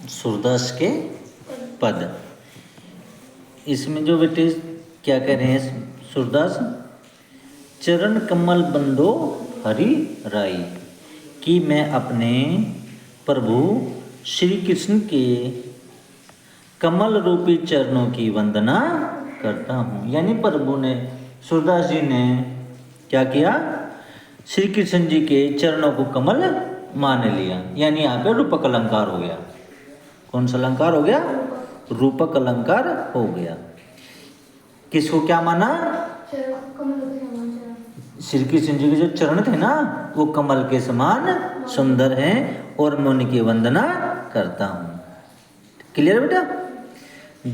सूरदास के पद। इसमें जो बेटे क्या कह रहे हैं सूरदास, चरण कमल बंदो हरि राई, कि मैं अपने प्रभु श्री कृष्ण के कमल रूपी चरणों की वंदना करता हूँ। यानी प्रभु ने, सूरदास जी ने क्या किया, श्री कृष्ण जी के चरणों को कमल मान लिया। यानी यहाँ पे रूपक अलंकार हो गया। कौन सा अलंकार हो गया? रूपक अलंकार हो गया। किसको क्या माना? श्री कृष्ण जी के जो चरण थे ना, वो कमल के समान सुंदर हैं और मैं उनकी वंदना करता हूँ। क्लियर बेटा?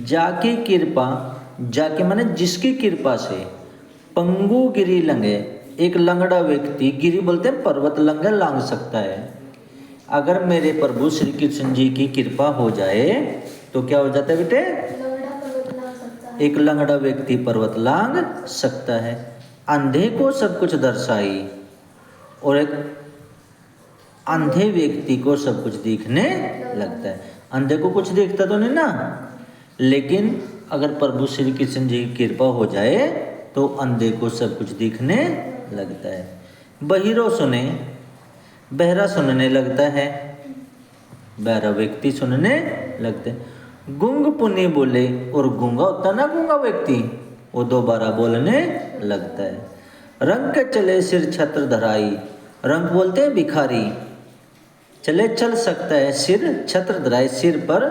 जाके कृपा, जाके माने जिसकी कृपा से, पंगु गिरी लंगे, एक लंगड़ा व्यक्ति, गिरी बोलते हैं पर्वत, लंगे लांग सकता है। अगर मेरे प्रभु श्री कृष्ण जी की कृपा हो जाए तो क्या हो जाता है बेटे? एक लंगड़ा व्यक्ति पर्वत लांग सकता है। अंधे को सब कुछ दर्शाई, और एक अंधे व्यक्ति को सब कुछ दिखने लगता है। अंधे को कुछ दिखता तो नहीं ना, लेकिन अगर प्रभु श्री कृष्ण जी की कृपा हो जाए तो अंधे को सब कुछ दिखने लगता है। बहिरो सुने, बहरा सुनने लगता है, बहरा व्यक्ति सुनने लगते हैं। गुंग पुनी बोले, और गूंगा होता ना, गूंगा व्यक्ति, वो दोबारा बोलने लगता है। रंग के चले सिर छत्र धराई, रंग बोलते हैं भिखारी, चले चल सकता है, सिर छत्र धराई, सिर पर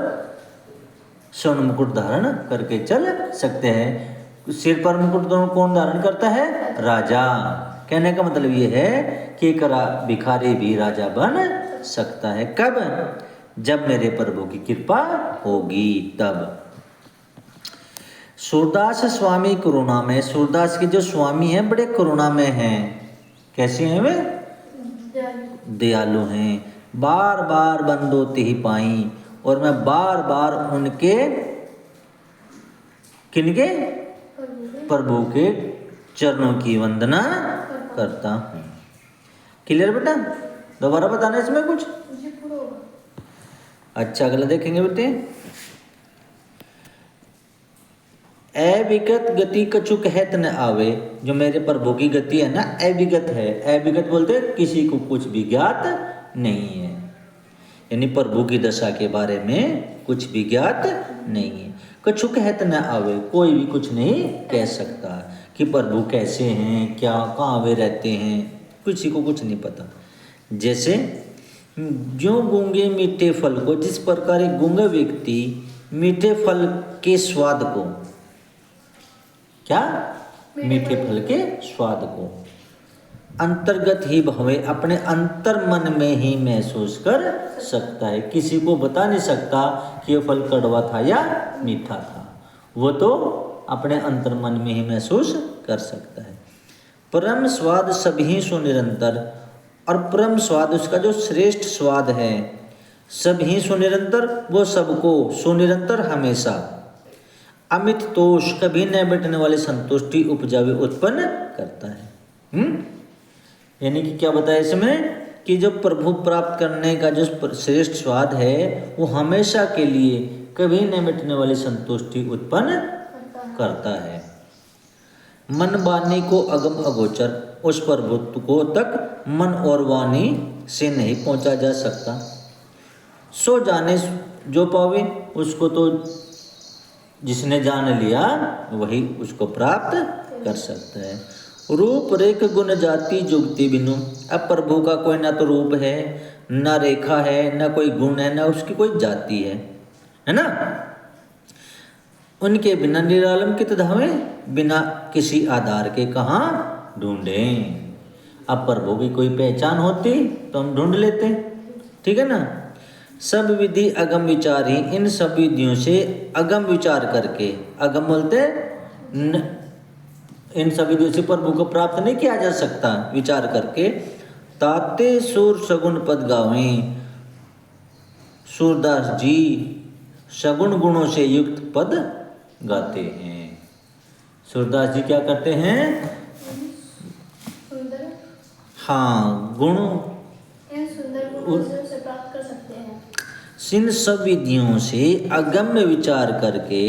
स्वर्ण मुकुट धारण करके चल सकते हैं। सिर पर मुकुट कौन धारण करता है? राजा। कहने का मतलब ये है कि एक भिखारी भी राजा बन सकता है। कब? जब मेरे प्रभु की कृपा होगी तब। सूरदास स्वामी करुणा में, सूरदास के जो स्वामी हैं बड़े करुणा में हैं। कैसे हैं वे? दयालु हैं। बार बार बंदोती ही पाई, और मैं बार बार उनके, किनके? प्रभु के चरणों की वंदना करता हूँ। क्लियर बेटा? दोबारा बताना इसमें कुछ? अच्छा, अगला देखेंगे बेटे। अविगत गति कछु कहत न आवे, जो मेरे प्रभु की गति है ना, अविगत है। अविगत बोलते हैं किसी को कुछ भी ज्ञात नहीं है, यानी प्रभु की दशा के बारे में कुछ भी ज्ञात नहीं है। कछु कहत न आवे, कोई भी कुछ नहीं कह सकता कि प्रभु कैसे हैं, क्या, कहाँ वे रहते हैं, किसी को कुछ नहीं पता। जैसे जो गूंगे मीठे फल को, जिस प्रकार एक गूंगा व्यक्ति मीठे फल के स्वाद को, क्या? मीठे फल के स्वाद को अंतर्गत ही भवे, अपने अंतर मन में ही महसूस कर सकता है। किसी को बता नहीं सकता कि ये फल कड़वा था या मीठा था, वो तो अपने अंतर मन में ही महसूस कर सकता है। परम स्वाद सभी सो निरंतर, और परम स्वाद उसका जो श्रेष्ठ स्वाद है, सभी सो निरंतर, वो सबको सुनिरंतर हमेशा। अमित तोष, कभी न मिटने वाली संतुष्टि उपजावे उत्पन्न करता है। यानी कि क्या बताया इसमें, कि जो प्रभु प्राप्त करने का जो श्रेष्ठ स्वाद है, वो हमेशा के लिए कभी न मिटने वाली संतुष्टि उत्पन्न करता है। मन वाणी को अगम अगोचर, उस प्रभु को तक मन और वाणी से नहीं पहुंचा जा सकता। सो जाने जो पावे, उसको तो जिसने जान लिया वही उसको प्राप्त कर सकता है। रूप रेख गुण जाति जुगति बिनु, अब प्रभु का कोई ना तो रूप है, ना रेखा है, ना कोई गुण है, ना उसकी कोई जाति है ना। उनके बिना निरालम कित धावे, बिना किसी आधार के कहाँ ढूंढें। अब प्रभु की कोई पहचान होती तो हम ढूंढ लेते, ठीक है ना। सब विधि अगम विचार ही, इन सब विधियों से अगम विचार करके, अगम बोलते इन सब विधियों से प्रभु को प्राप्त नहीं किया जा सकता, विचार करके। ताते सुर सगुण पद गावें, सूरदास जी सगुण गुणों से युक्त पद गाते हैं। सूरदास जी क्या करते हैं? हाँ, गुणों, सुंदर गुणों से प्राप्त कर सकते हैं। इन सब विधियों से अगम्य विचार करके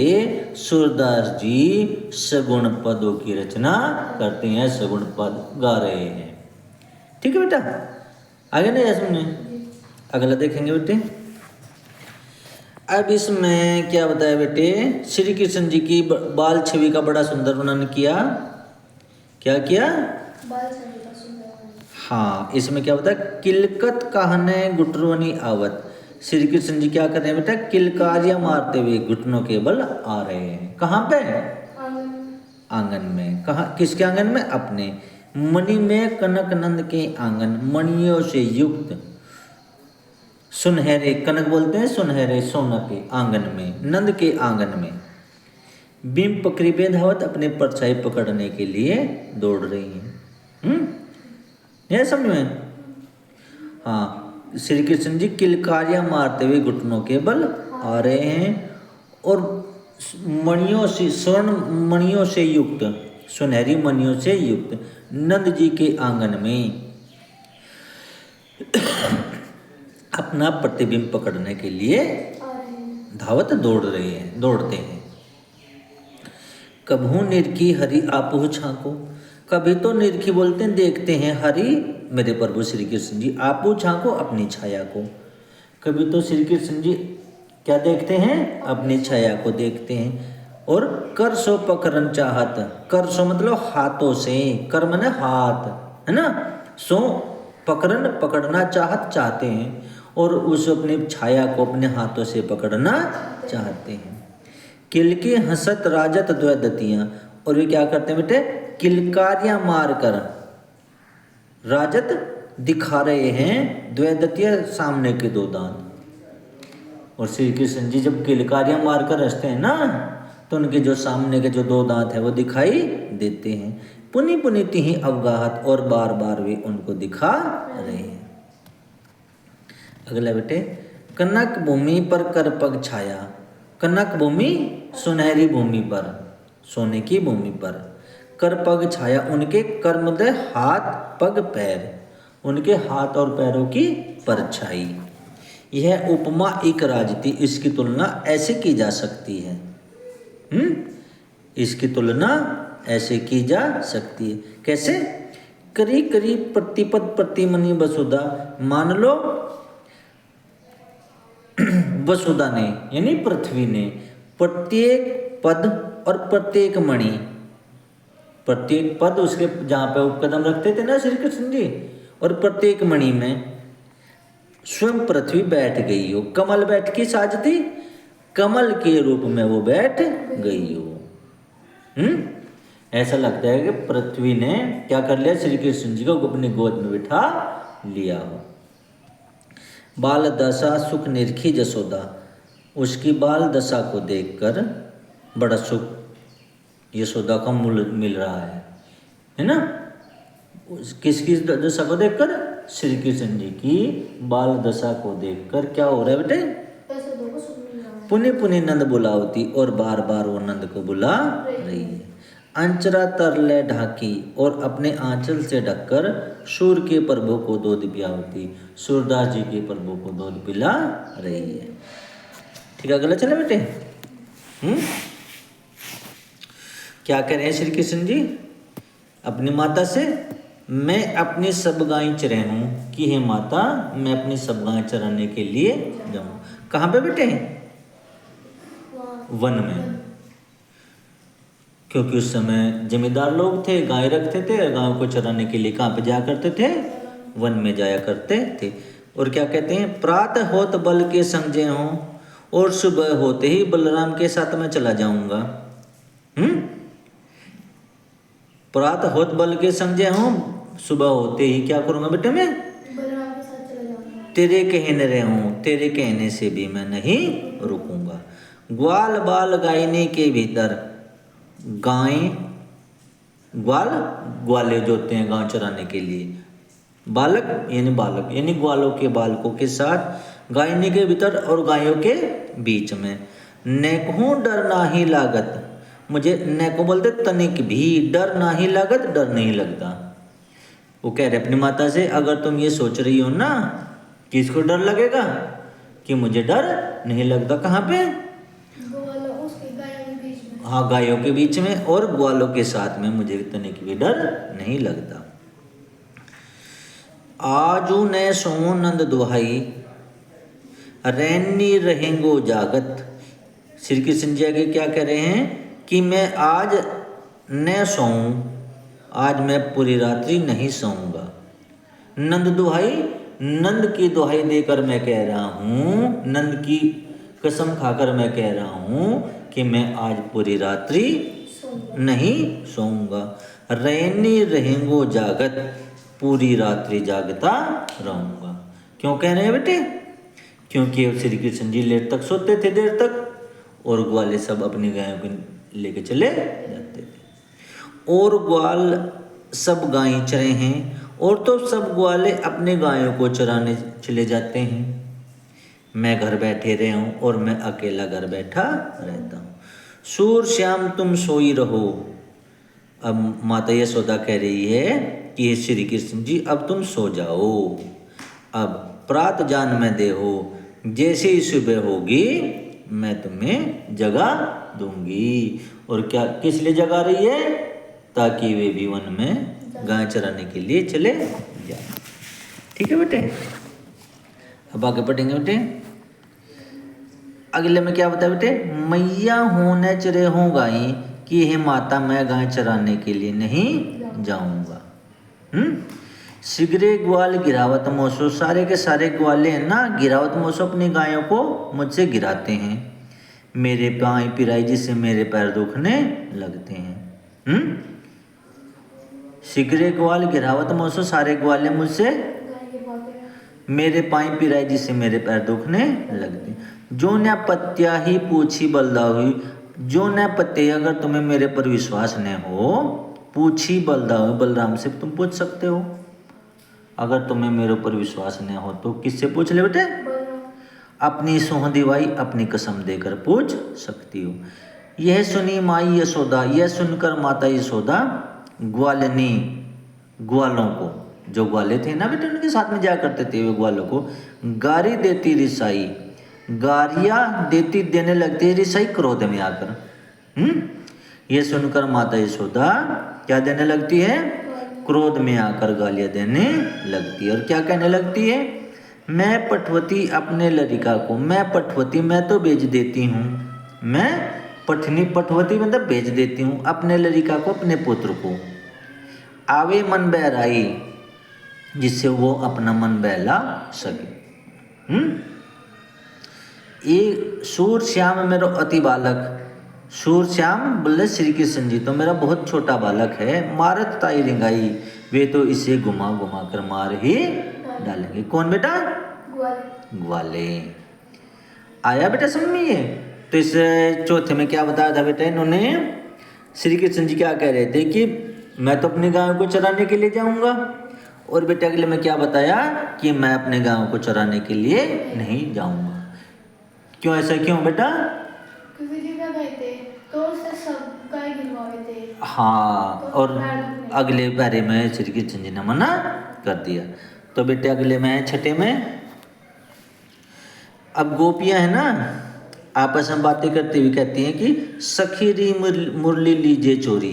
सूरदास जी सगुण पदों की रचना करते हैं, सगुण पद गा रहे हैं। ठीक है बेटा, आगे नहीं सुनने, अगला देखेंगे बेटे। अब इसमें क्या बताया बेटे, श्री कृष्ण जी की बाल छवि का बड़ा सुंदर वर्णन किया। क्या किया? बाल छवि का सुंदर। हाँ, इसमें क्या बताया, किलकत कहने घुटनों आवत। श्री कृष्ण जी क्या कर रहे हैं बेटा, किलकारियां मारते हुए घुटनों के बल आ रहे हैं। कहाँ पे? आंगन में। कहाँ? किसके आंगन में? अपने। मणि में कनक नंद के आंगन, मणियों से युक्त सुनहरे, कनक बोलते हैं सुनहरे सोना के आंगन में, नंद के आंगन में बिंब पकड़ी बेधावत अपने परछाई पकड़ने के लिए दौड़ रही हैं। यह समझ में? हाँ, श्री कृष्ण जी किलकारियां मारते हुए घुटनों के बल आ रहे हैं और मणियों से, स्वर्ण मणियों से युक्त, सुनहरी मणियों से युक्त नंद जी के आंगन में अपना प्रतिबिंब पकड़ने के लिए धावत दौड़ते हैं। कभू निरखी हरि आपहु छाको, कभी तो निरखी बोलते हैं देखते हैं, हरि मेरे प्रभु श्री कृष्ण जी, आपहु छाको अपनी छाया को। कभी तो श्री कृष्ण जी क्या देखते हैं? अपनी छाया को देखते हैं। और कर सो पकड़न चाहत, कर सो मतलब हाथों से, कर माने हाथ, है ना, सो पकड़न पकड़ना चाहते हैं और उस अपनी छाया को अपने हाथों से पकड़ना चाहते हैं। किलके हंसत राजत द्वैदतियां, और वे क्या करते हैं बेटे, किलकारियां मारकर राजत दिखा रहे हैं, द्वैदतियां सामने के दो दांत। और श्री कृष्ण जी जब किलकारियां मारकर हंसते हैं ना, तो उनके जो सामने के जो दो दांत है वो दिखाई देते हैं। पुनि पुनि तिहि अवगाहत, और बार बार वे उनको दिखा रहे हैं। अगला बेटे, कनक भूमि पर कर पग छाया, कनक भूमि सुनहरी भूमि पर, सोने की भूमि पर, कर पग छाया, उनके कर मतलब हाथ पग पैर, उनके हाथ और पैरों की परछाई। यह उपमा एक राजती, इसकी तुलना ऐसे की जा सकती है। इसकी तुलना ऐसे की जा सकती है। कैसे? करी करी प्रतिपद प्रतिमनि वसुधा, मान लो वसुधा ने यानी पृथ्वी ने प्रत्येक पद और प्रत्येक मणि, प्रत्येक पद उसके जहाँ पे उपकदम रखते थे ना श्री कृष्ण जी, और प्रत्येक मणि में स्वयं पृथ्वी बैठ गई हो, कमल बैठ की साजती, कमल के रूप में वो बैठ गई हो। ऐसा लगता है कि पृथ्वी ने क्या कर लिया, श्री कृष्ण जी को अपनी गोद में बिठा लिया हो। बाल दशा सुख निरखी जसोदा, उसकी बाल दशा को देखकर बड़ा सुख यशोदा को मिल रहा है ना। किसकी दशा को देखकर? श्री कृष्ण जी की बाल दशा को देखकर क्या हो रहा है बेटे? पुनि पुनि नंद बुलावती, और बार बार वो नंद को बुला रही है। अंचरा तरले ढाकी, और अपने आंचल से ढककर सूर के प्रभु को दूध पिलावती, सूरदास जी के प्रभु को दूध पिला रही है। ठीक है, गलत चला बेटे? क्या कह रहे हैं श्री कृष्ण जी अपनी माता से? मैं अपनी सब गायें चरे हूँ कि हे माता, मैं अपनी सब गायें चराने के लिए जाऊँ। कहाँ पे बेटे? वन में, क्योंकि उस समय जमींदार लोग थे, गाय रखते थे, गायों को चराने के लिए कहाँ पे जाया करते थे? वन में जाया करते थे। और क्या कहते हैं? प्रातः होत बल के संग हों, और सुबह होते ही बलराम के साथ मैं चला जाऊंगा। प्रातः होत बल के संग हों, सुबह होते ही क्या करूंगा बेटे? मैं बलराम के साथ चला जाऊंगा। तेरे कहने रहूं, तेरे कहने से भी मैं नहीं रुकूंगा। ग्वाल बाल गायने के भीतर, गायें ग्वाल ग्वाले जो होते हैं गांव चराने के लिए, बालक यानी ग्वालों के बालकों के साथ गायने के भीतर और गायों के बीच में। नेकहूँ डर नाही लागत, मुझे नेको बोलते तनिक भी डर नाही लागत, डर नहीं लगता। वो कह रहे अपनी माता से, अगर तुम ये सोच रही हो ना कि इसको डर लगेगा कि मुझे डर नहीं लगता। कहाँ पे? हाँ, गायों के बीच में और ग्वालों के साथ में मुझे तनिक भी डर नहीं लगता। आजू ने सोऊं नंद दुहाई, रैनी रहेंगो जागत। श्री कृष्ण जी आगे क्या कह रहे हैं कि मैं आज न सोऊं, आज मैं पूरी रात्रि नहीं सोऊंगा। नंद दुहाई, नंद की दुहाई देकर मैं कह रहा हूँ, नंद की कसम खाकर मैं कह रहा हूँ कि मैं आज पूरी रात्रि नहीं सोऊंगा। रैनी रहेंगो जागत, पूरी रात्रि जागता रहूंगा। क्यों कह रहे हैं बेटे? क्योंकि श्री कृष्ण जी लेट तक सोते थे, देर तक, और ग्वाले सब अपनी गायों को लेके चले जाते थे। और ग्वाल सब गायें चरे हैं, और तो सब ग्वाले अपने गायों को चराने चले जाते हैं। मैं घर बैठे रहा हूँ और मैं अकेला घर बैठा रहता हूँ। सूर श्याम तुम सोई रहो। अब माता यशोदा कह रही है कि श्री कृष्ण जी अब तुम सो जाओ, अब प्रात जान में देहो, जैसे ही सुबह होगी मैं तुम्हें जगा दूंगी। और क्या किस लिए जगा रही है? ताकि वे भी वन में गाय चराने के लिए चले जाए। ठीक है बेटे, अब आगे पढ़ेंगे बेटे। अगले में क्या बताया बेटे? मैया होने चरे हो गाय कि हे माता मैं गाय चराने के लिए नहीं जाऊंगा। सिगरे ग्वाल गिरावत मोसो, सारे के सारे ग्वाले हैं ना, गिरावत मोसो अपनी गायों को मुझसे गिराते हैं। मेरे पाँव पिराई जिससे मेरे पैर दुखने लगते हैं। सिगरे ग्वाल गिरावत मोसो, सारे ग्वाले मुझसे मेरे पाँव पिराई जिससे मेरे पैर दुखने लगते। जो न पत्या ही पूछी बलदा हुई, जो न पत्ते, अगर तुम्हें मेरे पर विश्वास न हो, पूछी बलदा हुई, बलराम से तुम पूछ सकते हो। अगर तुम्हें मेरे ऊपर विश्वास न हो तो किससे पूछ ले बेटे? अपनी सोह दिवाई अपनी कसम देकर पूछ सकती हो। यह सुनी माई यशोदा, यह सुनकर माता यशोदा ग्वालनी, ग्वालों को, जो ग्वाले थे ना बेटे उनके साथ में जाया करते थे, वे ग्वालों को गारी देती रिसाई, गारियाँ देती देने लगती है रिसाई क्रोध में आकर। ये सुनकर माता यशोदा क्या देने लगती है? क्रोध में आकर गालियाँ देने लगती है। और क्या कहने लगती है? मैं पठवती अपने लड़का को, मैं पठवती, मैं तो बेच देती हूँ, मैं पठनी, पठवती मतलब बेच देती हूँ अपने लड़का को, अपने पुत्र को। आवे मन बहराई, जिससे वो अपना मन बहला सके। ये सूर श्याम मेरा अति बालक, सूर श्याम बोले श्री कृष्ण जी तो मेरा बहुत छोटा बालक है। मारत ताई रिंगाई, वे तो इसे घुमा घुमा कर मार ही डालेंगे। कौन बेटा? ग्वाले। आया बेटा समझ में? ये तो इस चौथे में क्या बताया था बेटा इन्होंने? श्री कृष्ण जी क्या कह रहे थे कि मैं तो अपनी गायों को चराने के लिए जाऊंगा, और बेटा अगले में क्या बताया कि मैं अपने गायों को चराने के लिए नहीं जाऊंगा। क्यों ऐसा क्यों बेटा? तो सब गाय गिरवाए थे। हाँ, और अगले बारे में श्री कृष्ण जी ने मना कर दिया। तो बेटे अगले में छठे में, अब गोपियां है ना आपस में बातें करते हुए कहती हैं कि सखी री मुरली लीजिए चोरी,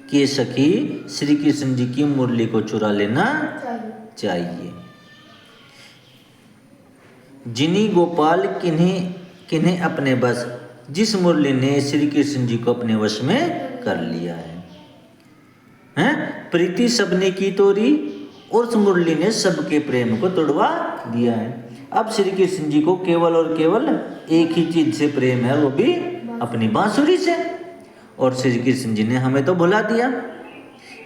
कि सखी श्री कृष्ण जी की मुरली को चुरा लेना चाहिए। जिन्हीं गोपाल किन्हीं किन्हें अपने बस, जिस मुरली ने श्री कृष्ण जी को अपने वश में कर लिया है। प्रीति सबने की तोरी, और उस मुरली ने सबके प्रेम को तोड़वा दिया है। अब श्री कृष्ण जी को केवल और केवल एक ही चीज से प्रेम है, वो भी अपनी बांसुरी से। और श्री कृष्ण जी ने हमें तो भुला दिया,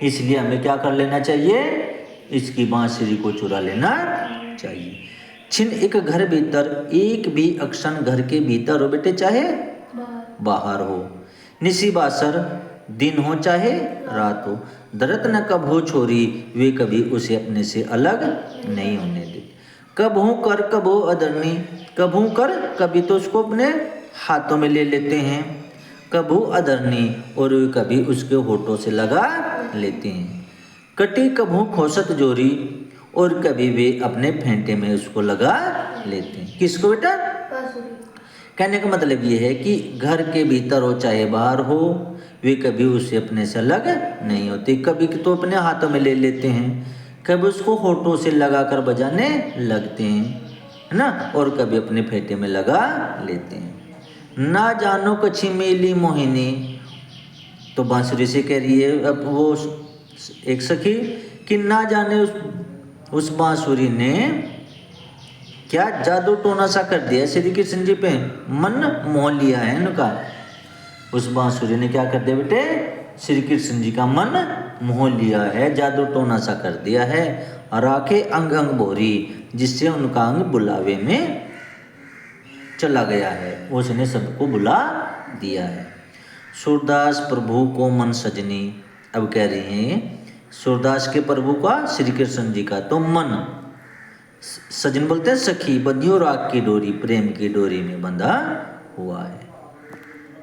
इसलिए हमें क्या कर लेना चाहिए? इसकी बांसुरी को चुरा लेना चाहिए। छिन एक घर भीतर, एक भी अक्षण घर के भीतर हो बेटे, चाहे बाहर हो, निसी बासर दिन हो चाहे रात हो, दरत न कब हो छोरी, वे कभी उसे अपने से अलग नहीं होने देते। कब हो कर कब हो अदरनी, कब हो कर कभी तो उसको अपने हाथों में ले लेते हैं, कब हो अदरनी, और वे कभी उसके होठों से लगा लेते हैं। कटी कब हो खोसत जोरी, और कभी वे अपने फेंटे में उसको लगा लेते हैं। किसको बेटा? कहने का मतलब ये है कि घर के भीतर हो चाहे बाहर हो, वे कभी उससे अपने से अलग नहीं होते। कभी तो अपने हाथों में ले लेते हैं, कभी उसको होठों से लगाकर बजाने लगते हैं, है ना, और कभी अपने फेटे में लगा लेते हैं। ना जानो कछी मेली मोहिनी, तो बांसुरी से कह रही है अब वो एक सखी कि ना जाने उस बांसुरी ने क्या जादू टोना सा कर दिया श्री कृष्ण जी पे, मन मोह लिया है इनका। उस बांसुरी ने क्या कर दिया बेटे? श्री कृष्ण जी का मन मोह लिया है, जादू टोना सा कर दिया है, और आके अंग अंग भोरी, जिससे उनका अंग बुलावे में चला गया है, उसने सबको बुला दिया है। सूरदास प्रभु को मन सजनी, अब कह रही हैं सूरदास के प्रभु का, श्री कृष्ण जी का तो मन, सजन बोलते हैं सखी, बंधियो राग की डोरी, प्रेम की डोरी में बंधा हुआ है।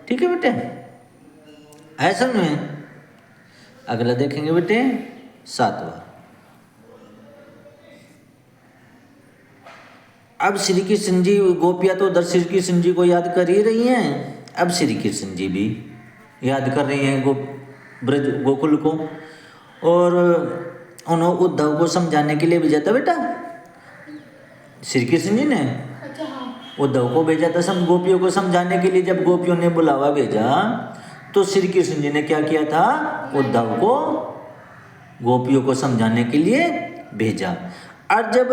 ठीक है बेटे, ऐसा में अगला देखेंगे बेटे 7वां। अब श्री कृष्ण जी, गोपियां तो उधर श्री कृष्ण जी को याद कर ही रही हैं, अब श्री कृष्ण जी भी याद कर रही हैं ब्रज गोकुल को, और उन्होंने उद्धव को समझाने के लिए भेजा था बेटा श्री कृष्ण जी ने। उद्धव को भेजा था सब गोपियों को समझाने के लिए। जब गोपियों ने बुलावा भेजा तो श्री कृष्ण जी ने क्या किया था? उद्धव को गोपियों को समझाने के लिए भेजा। और जब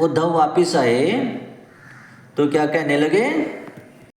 उद्धव वापिस आए तो क्या कहने लगे?